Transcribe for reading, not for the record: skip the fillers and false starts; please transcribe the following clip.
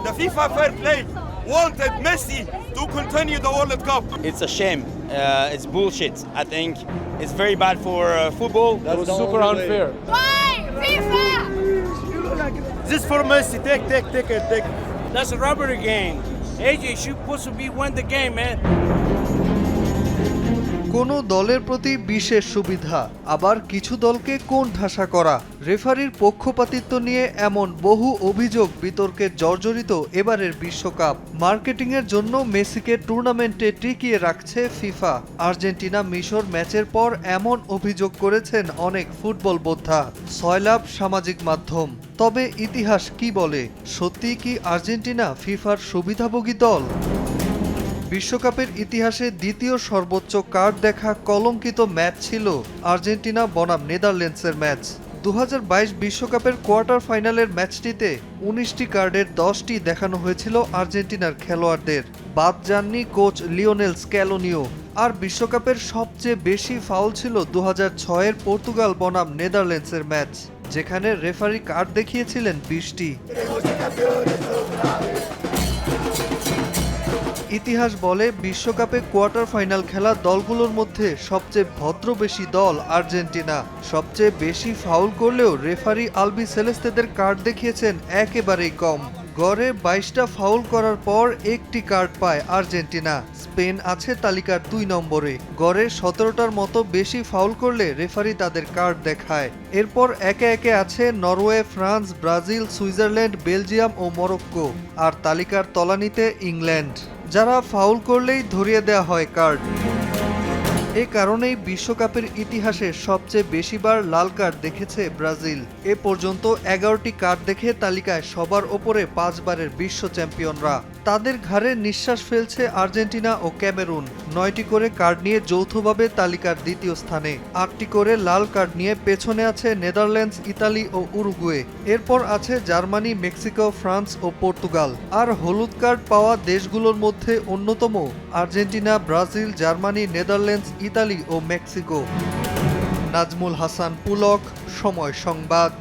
The FIFA Fair Play wanted Messi to continue the World Cup. It's a shame. It's bullshit. I think it's very bad for football. That was super unfair. Why? FIFA! This for Messi. Take it. That's a rubber game. AJ, she supposed to be win the game, man. কোনো দলের প্রতি বিশেষ সুবিধা, আবার কিছু দলকে কোণঠাসা করা, রেফারির পক্ষপাতিত্ব নিয়ে এমন বহু অভিযোগ বিতর্কে জর্জরিত এবারের বিশ্বকাপ। মার্কেটিংয়ের জন্য মেসিকে টুর্নামেন্টে টিকিয়ে রাখছে ফিফা। আর্জেন্টিনা মিশর ম্যাচের পর এমন অভিযোগ করেছেন অনেক ফুটবল বোদ্ধা, সয়লাব সামাজিক মাধ্যম। তবে ইতিহাস কি বলে? সত্যি কি আর্জেন্টিনা ফিফার সুবিধাভোগী দল? বিশ্বকাপের ইতিহাসে দ্বিতীয় সর্বোচ্চ কার্ড দেখা কলঙ্কিত ম্যাচ ছিল আর্জেন্টিনা বনাম নেদারল্যান্ডসের ম্যাচ। 2022 বিশ্বকাপের কোয়ার্টার ফাইনালের ম্যাচটিতে 19টি কার্ডের 10টি দেখানো হয়েছিল আর্জেন্টিনার খেলোয়াড়দের। বাদ যাননি কোচ লিওনেল স্ক্যালোনিও। আর বিশ্বকাপের সবচেয়ে বেশি ফাউল ছিল 2006-এর পর্তুগাল বনাম নেদারল্যান্ডসের ম্যাচ, যেখানে রেফারি কার্ড দেখিয়েছিলেন 20টি। ইতিহাস বলে বিশ্বকাপে কোয়ার্টার ফাইনাল খেলা দলগুলোর মধ্যে সবচেয়ে ভদ্রবেশী দল আর্জেন্টিনা। সবচেয়ে বেশি ফাউল করলেও রেফারি আলবি সেলেস্তেদের কার্ড দেখিয়েছেন একেবারেই কম। গড়ে 22টা ফাউল করার পর একটি কার্ড পায় আর্জেন্টিনা। স্পেন আছে তালিকার 2 নম্বরে। গড়ে 17টার মতো বেশি ফাউল করলে রেফারি তাদের কার্ড দেখায়। এরপর একে একে আছে Norway, France, Brazil, Switzerland, Belgium ও মরক্কো। আর তালিকার তলানিতে ইংল্যান্ড, যারা ফাউল করলেই ধরিয়ে দেওয়া হয় কার্ড। এ কারণেই বিশ্বকাপের ইতিহাসে সবচেয়ে বেশিবার লাল কার্ড দেখেছে ব্রাজিল। এ পর্যন্ত 11টি কার্ড দেখে তালিকায় সবার ওপরে 5 বারের বিশ্ব চ্যাম্পিয়নরা। তাদের ঘাড়ে নিঃশ্বাস ফেলছে আর্জেন্টিনা ও ক্যামেরুন। 9টি করে কার্ড নিয়ে যৌথভাবে তালিকার দ্বিতীয় স্থানে। 8টি করে লাল কার্ড নিয়ে পেছনে আছে নেদারল্যান্ডস, ইতালি ও উরুগুয়ে। এরপর আছে জার্মানি, মেক্সিকো, ফ্রান্স ও পর্তুগাল। আর হলুদ কার্ড পাওয়া দেশগুলোর মধ্যে অন্যতম Argentina, Brazil, Germany, Netherlands, Italy ও মেক্সিকো। নাজমুল হাসান পুলক, সময় সংবাদ।